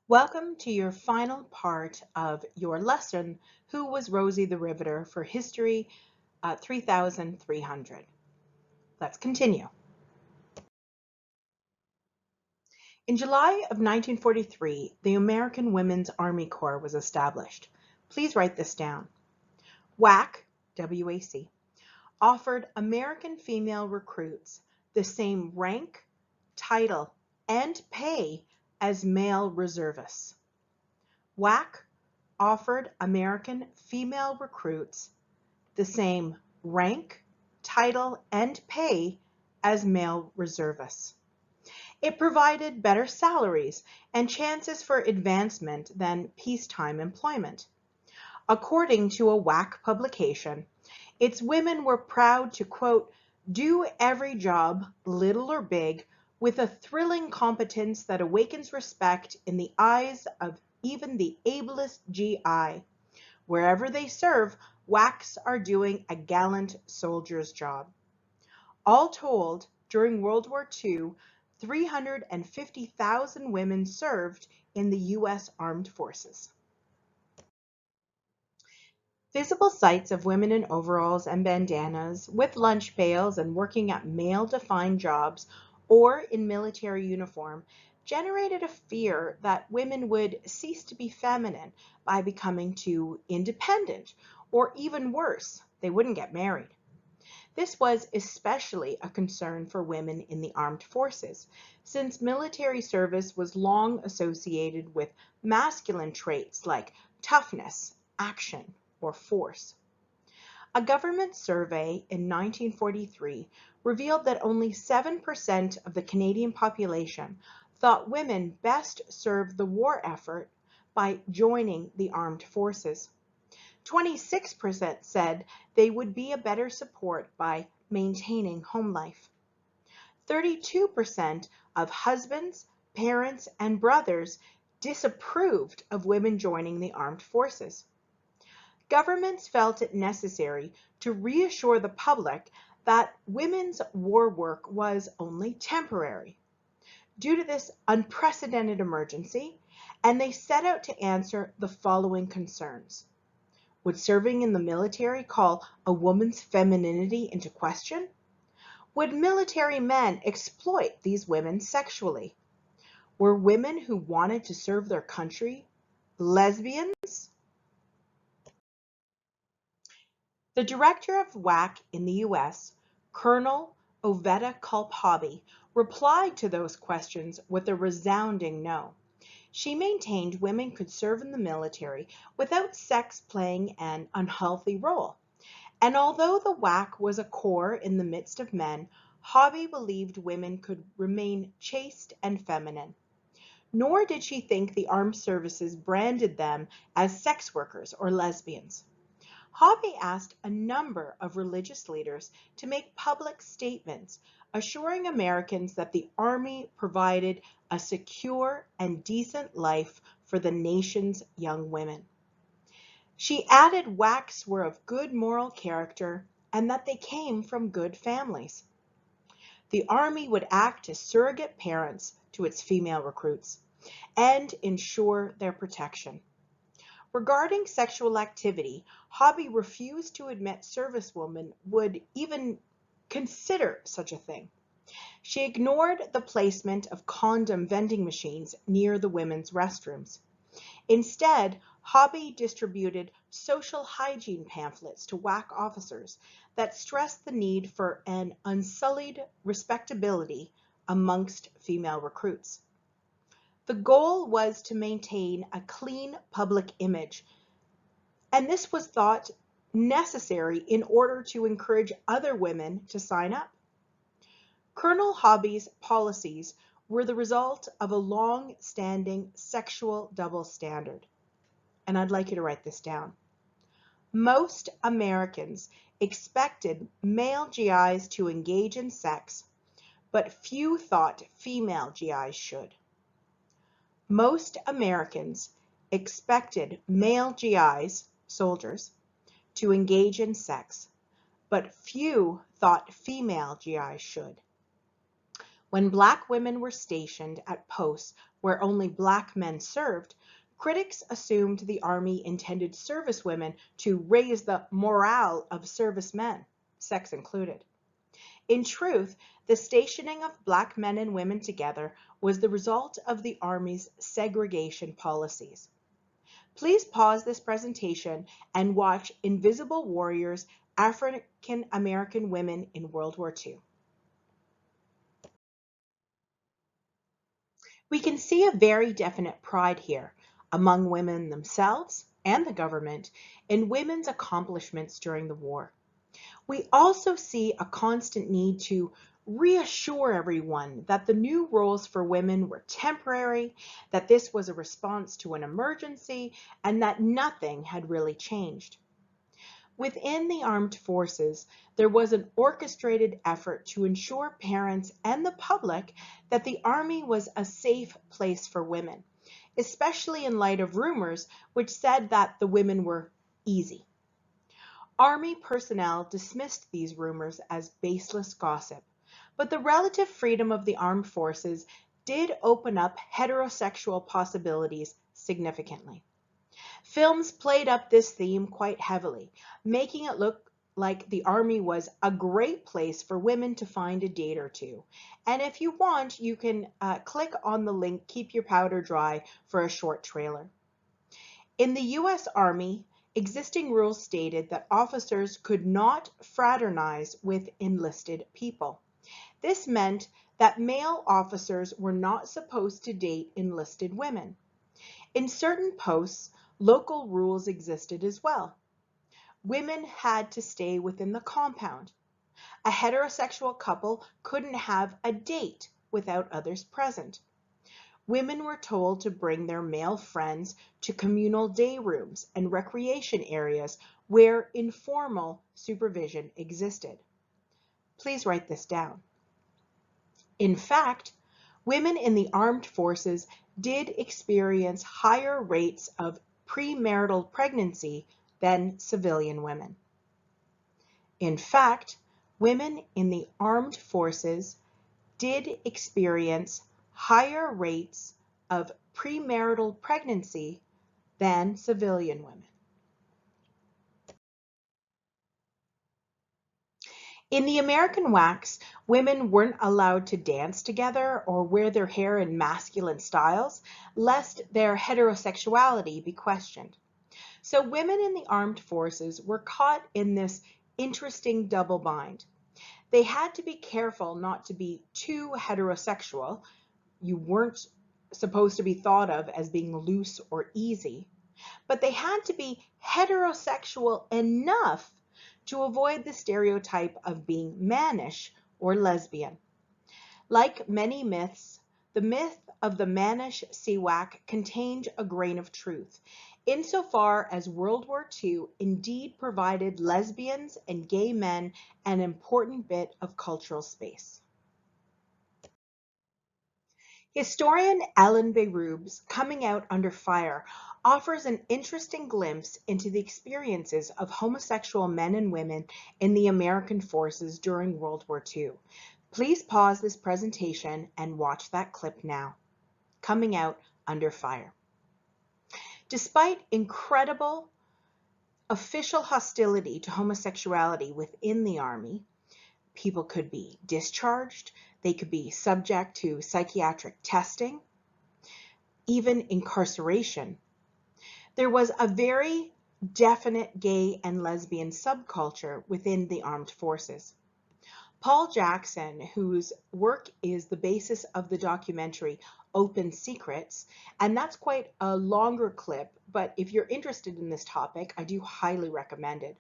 Welcome to your final part of your lesson, Who was Rosie the Riveter for History 3300. Let's continue. In July of 1943, the American Women's Army Corps was established. Please write this down. WAC, W-A-C, offered American female recruits the same rank, title, and pay as male reservists. WAC offered American female recruits the same rank, title, and pay as male reservists. It provided better salaries and chances for advancement than peacetime employment. According to a WAC publication, its women were proud to, quote, do every job, little or big, with a thrilling competence that awakens respect in the eyes of even the ablest GI. Wherever they serve, WACs are doing a gallant soldier's job. All told, during World War II, 350,000 women served in the U.S. Armed Forces. Visible sights of women in overalls and bandanas, with lunch pails and working at male-defined jobs or in military uniform generated a fear that women would cease to be feminine by becoming too independent, or even worse, they wouldn't get married. This was especially a concern for women in the armed forces, since military service was long associated with masculine traits like toughness, action, or force. A government survey in 1943 revealed that only 7% of the Canadian population thought women best served the war effort by joining the armed forces. 26% said they would be a better support by maintaining home life. 32% of husbands, parents, and brothers disapproved of women joining the armed forces. Governments felt it necessary to reassure the public that women's war work was only temporary due to this unprecedented emergency, and they set out to answer the following concerns. Would serving in the military call a woman's femininity into question? Would military men exploit these women sexually? Were women who wanted to serve their country lesbians? The director of WAC in the US, Colonel Oveta Culp-Hobby, replied to those questions with a resounding no. She maintained women could serve in the military without sex playing an unhealthy role. And although the WAC was a corps in the midst of men, Hobby believed women could remain chaste and feminine. Nor did she think the armed services branded them as sex workers or lesbians. Hobby asked a number of religious leaders to make public statements assuring Americans that the Army provided a secure and decent life for the nation's young women. She added WACs were of good moral character and that they came from good families. The Army would act as surrogate parents to its female recruits and ensure their protection. Regarding sexual activity, Hobby refused to admit servicewomen would even consider such a thing. She ignored the placement of condom vending machines near the women's restrooms. Instead, Hobby distributed social hygiene pamphlets to WAC officers that stressed the need for an unsullied respectability amongst female recruits. The goal was to maintain a clean public image, and this was thought necessary in order to encourage other women to sign up. Colonel Hobby's policies were the result of a long-standing sexual double standard. And I'd like you to write this down. Most Americans expected male GIs to engage in sex, but few thought female GIs should. Most Americans expected male GIs, soldiers, to engage in sex, but few thought female GIs should. When Black women were stationed at posts where only Black men served, critics assumed the Army intended servicewomen to raise the morale of servicemen, sex included. In truth, the stationing of Black men and women together was the result of the Army's segregation policies. Please pause this presentation and watch Invisible Warriors, African American Women in World War II. We can see a very definite pride here among women themselves and the government in women's accomplishments during the war. We also see a constant need to reassure everyone that the new roles for women were temporary, that this was a response to an emergency, and that nothing had really changed. Within the armed forces, there was an orchestrated effort to ensure parents and the public that the Army was a safe place for women, especially in light of rumors which said that the women were easy. Army personnel dismissed these rumors as baseless gossip, but the relative freedom of the armed forces did open up heterosexual possibilities significantly. Films played up this theme quite heavily, making it look like the Army was a great place for women to find a date or two. And if you want, you can click on the link, Keep Your Powder Dry, for a short trailer. In the U.S. Army, existing rules stated that officers could not fraternize with enlisted people. This meant that male officers were not supposed to date enlisted women. In certain posts, local rules existed as well. Women had to stay within the compound. A heterosexual couple couldn't have a date without others present. Women were told to bring their male friends to communal day rooms and recreation areas where informal supervision existed. Please write this down. In fact, women in the armed forces did experience higher rates of premarital pregnancy than civilian women. In fact, women in the armed forces did experience higher rates of premarital pregnancy than civilian women. In the American wax, women weren't allowed to dance together or wear their hair in masculine styles, lest their heterosexuality be questioned. So women in the armed forces were caught in this interesting double bind. They had to be careful not to be too heterosexual. You weren't supposed to be thought of as being loose or easy, but they had to be heterosexual enough to avoid the stereotype of being mannish or lesbian. Like many myths, the myth of the mannish Seawak contained a grain of truth, insofar as World War II indeed provided lesbians and gay men an important bit of cultural space. Historian Ellen Beyroub's Coming Out Under Fire offers an interesting glimpse into the experiences of homosexual men and women in the American forces during World War II. Please pause this presentation and watch that clip now. Coming Out Under Fire. Despite incredible official hostility to homosexuality within the Army, people could be discharged, they could be subject to psychiatric testing, even incarceration. There was a very definite gay and lesbian subculture within the armed forces. Paul Jackson, whose work is the basis of the documentary Open Secrets, and that's quite a longer clip, but if you're interested in this topic, I do highly recommend it.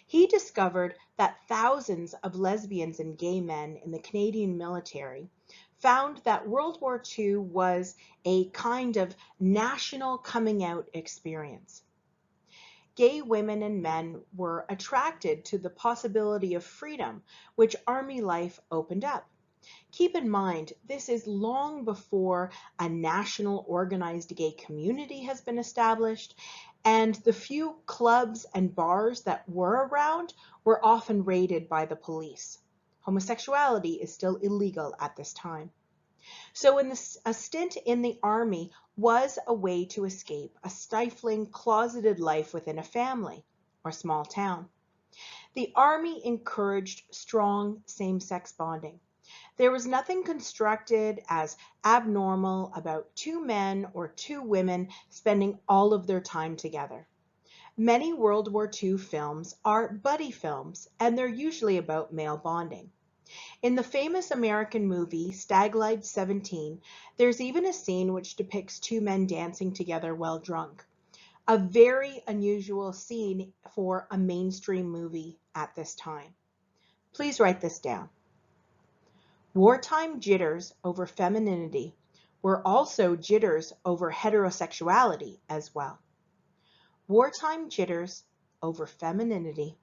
He discovered that thousands of lesbians and gay men in the Canadian military found that World War II was a kind of national coming out experience. Gay women and men were attracted to the possibility of freedom, which Army life opened up. Keep in mind, this is long before a national organized gay community has been established, and the few clubs and bars that were around were often raided by the police. homosexuality is still illegal at this time. So a stint in the army was a way to escape a stifling, closeted life within a family or small town. The army encouraged strong same-sex bonding. There was nothing constructed as abnormal about two men or two women spending all of their time together. Many World War II films are buddy films, and they're usually about male bonding. In the famous American movie Staglite 17, there's even a scene which depicts two men dancing together while drunk. A very unusual scene for a mainstream movie at this time. Please write this down. Wartime jitters over femininity were also jitters over heterosexuality as well. Wartime jitters over femininity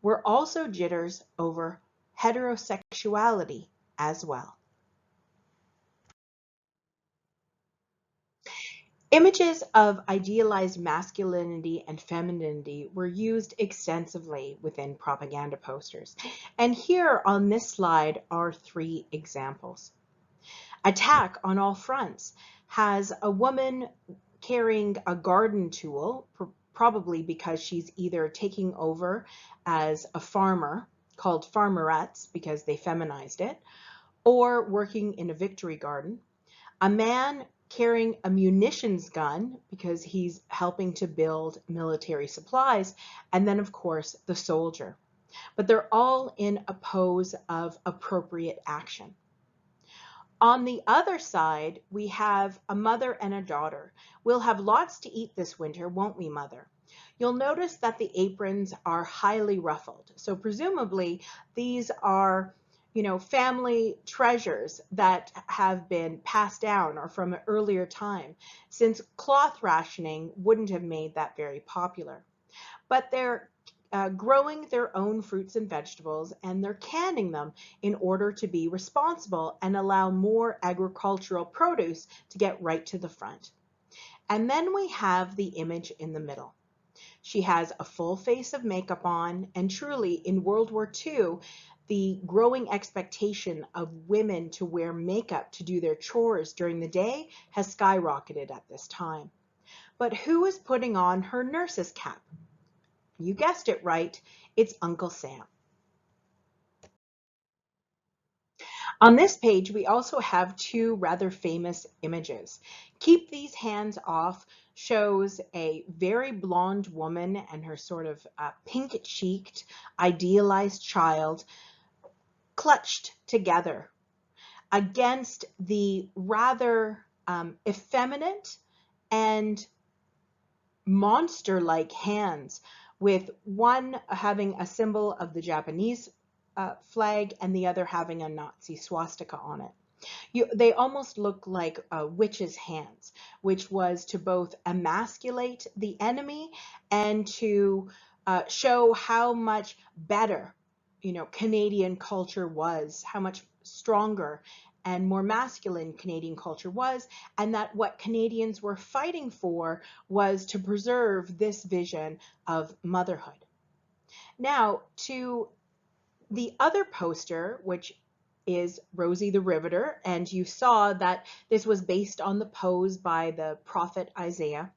were also jitters over heterosexuality as well. Images of idealized masculinity and femininity were used extensively within propaganda posters. And here on this slide are 3 examples. Attack on All Fronts has a woman carrying a garden tool, probably because she's either taking over as a farmer, called farmerettes because they feminized it, or working in a victory garden. A man carrying a munitions gun because he's helping to build military supplies, and then of course the soldier. But they're all in a pose of appropriate action. On the other side, we have a mother and a daughter. We'll have lots to eat this winter, won't we, mother? You'll notice that the aprons are highly ruffled. So presumably these are, family treasures that have been passed down or from an earlier time, since cloth rationing wouldn't have made that very popular. But they're growing their own fruits and vegetables, and they're canning them in order to be responsible and allow more agricultural produce to get right to the front. And then we have the image in the middle. She has a full face of makeup on, and truly in World War II, the growing expectation of women to wear makeup to do their chores during the day has skyrocketed at this time. But who is putting on her nurse's cap? You guessed it right, it's Uncle Sam. On this page, we also have 2 rather famous images. Keep These Hands Off shows a very blonde woman and her sort of pink-cheeked, idealized child clutched together against the rather effeminate and monster-like hands, with one having a symbol of the Japanese flag and the other having a Nazi swastika on it. They almost look like a witch's hands, which was to both emasculate the enemy and to show how much better, Canadian culture was, how much stronger and more masculine Canadian culture was, and that what Canadians were fighting for was to preserve this vision of motherhood. Now, to the other poster, which is Rosie the Riveter, and you saw that this was based on the pose by the prophet Isaiah.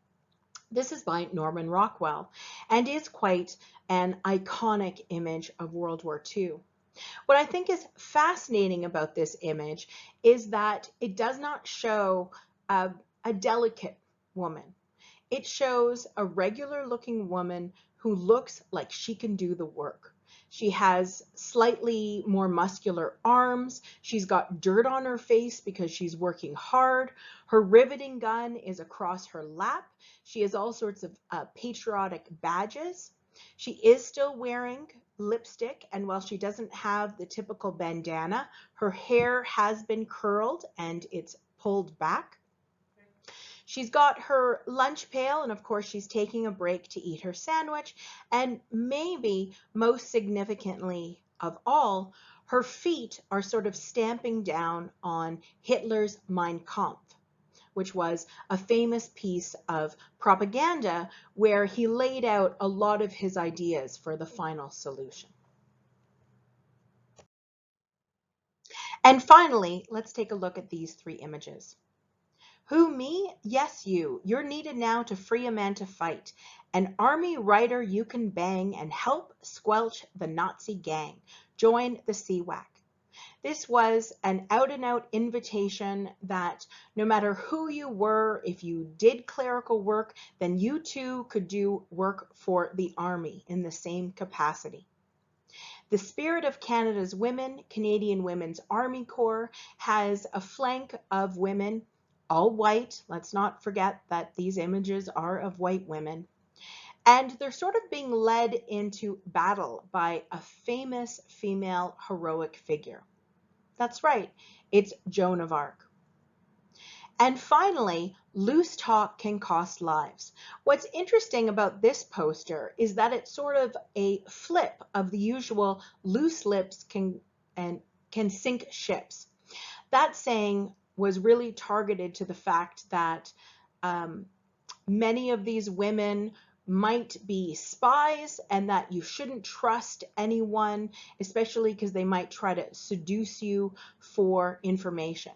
This is by Norman Rockwell and is quite an iconic image of World War II. What I think is fascinating about this image is that it does not show a delicate woman. It shows a regular looking woman who looks like she can do the work. She has slightly more muscular arms. She's got dirt on her face because she's working hard. Her riveting gun is across her lap. She has all sorts of patriotic badges. She is still wearing lipstick, and while she doesn't have the typical bandana, her hair has been curled and it's pulled back. She's got her lunch pail, and of course she's taking a break to eat her sandwich, and maybe most significantly of all, her feet are sort of stamping down on Hitler's Mein Kampf, which was a famous piece of propaganda where he laid out a lot of his ideas for the final solution. And finally, let's take a look at these three images. Who, me? Yes, you. You're needed now to free a man to fight. An army rider you can bang and help squelch the Nazi gang. Join the CWAC. This was an out-and-out invitation that no matter who you were, if you did clerical work, then you too could do work for the army in the same capacity. The Spirit of Canada's Women, Canadian Women's Army Corps, has a flank of women, all white. Let's not forget that these images are of white women. And they're sort of being led into battle by a famous female heroic figure. That's right, it's Joan of Arc. And finally, loose talk can cost lives. What's interesting about this poster is that it's sort of a flip of the usual loose lips can sink ships. That saying was really targeted to the fact that many of these women might be spies and that you shouldn't trust anyone, especially because they might try to seduce you for information.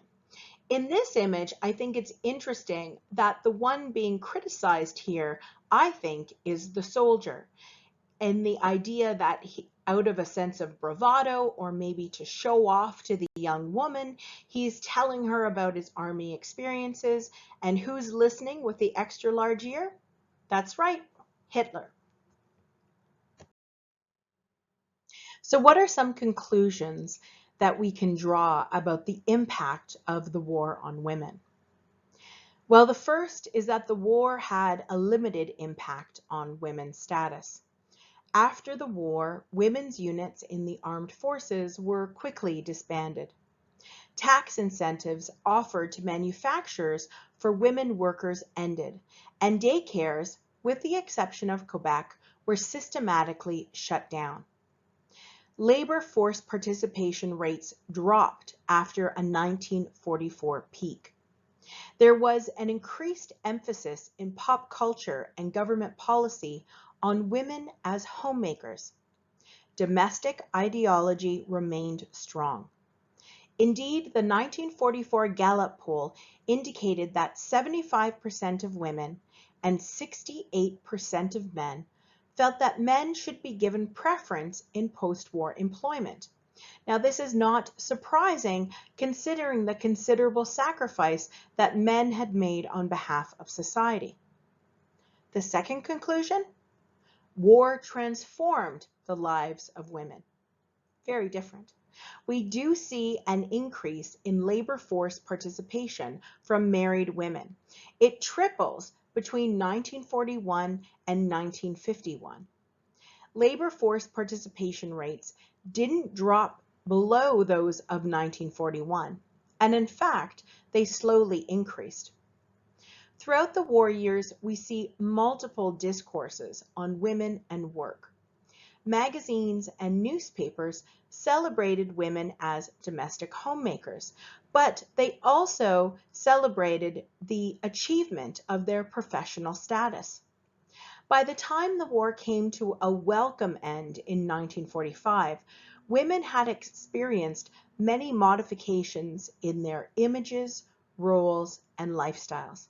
In this image, I think it's interesting that the one being criticized here, I think, is the soldier. And the idea that out of a sense of bravado or maybe to show off to the young woman, he's telling her about his army experiences. And who's listening with the extra large ear? That's right, Hitler. So what are some conclusions that we can draw about the impact of the war on women? Well, the first is that the war had a limited impact on women's status. After the war, women's units in the armed forces were quickly disbanded. Tax incentives offered to manufacturers for women workers ended, and daycares, with the exception of Quebec, were systematically shut down. Labor force participation rates dropped after a 1944 peak. There was an increased emphasis in pop culture and government policy on women as homemakers. Domestic ideology remained strong. Indeed, the 1944 Gallup poll indicated that 75% of women and 68% of men felt that men should be given preference in post-war employment. Now, this is not surprising considering the considerable sacrifice that men had made on behalf of society. The second conclusion, war transformed the lives of women. Very different. We do see an increase in labor force participation from married women. It triples between 1941 and 1951. Labor force participation rates didn't drop below those of 1941, and in fact, they slowly increased. Throughout the war years, we see multiple discourses on women and work. Magazines and newspapers celebrated women as domestic homemakers, but they also celebrated the achievement of their professional status. By the time the war came to a welcome end in 1945, women had experienced many modifications in their images, roles, and lifestyles.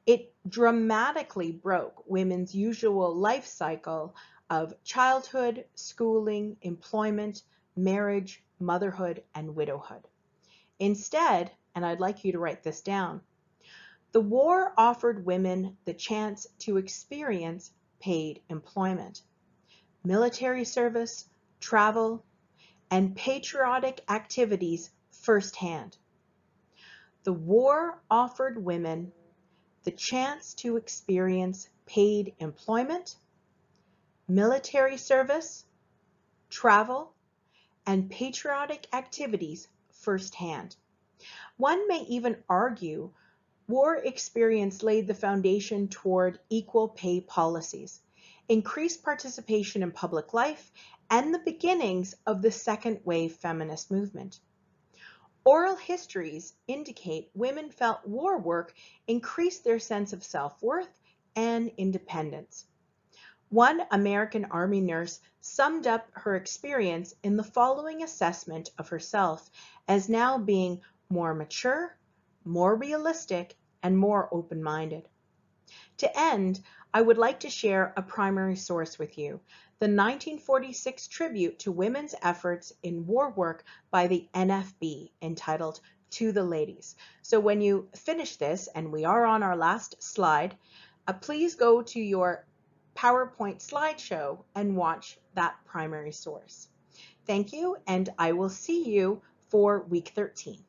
It dramatically broke women's usual life cycle of childhood, schooling, employment, marriage, motherhood, and widowhood. Instead, and I'd like you to write this down, the war offered women the chance to experience paid employment, military service, travel, and patriotic activities firsthand. The war offered women the chance to experience paid employment, military service, travel, and patriotic activities firsthand. One may even argue war experience laid the foundation toward equal pay policies, increased participation in public life, and the beginnings of the second wave feminist movement. Oral histories indicate women felt war work increased their sense of self-worth and independence. One American Army nurse summed up her experience in the following assessment of herself as now being more mature, more realistic, and more open-minded. To end, I would like to share a primary source with you, the 1946 tribute to women's efforts in war work by the NFB entitled To the Ladies. So when you finish this, and we are on our last slide, please go to your PowerPoint slideshow and watch that primary source. Thank you, and I will see you for week 13.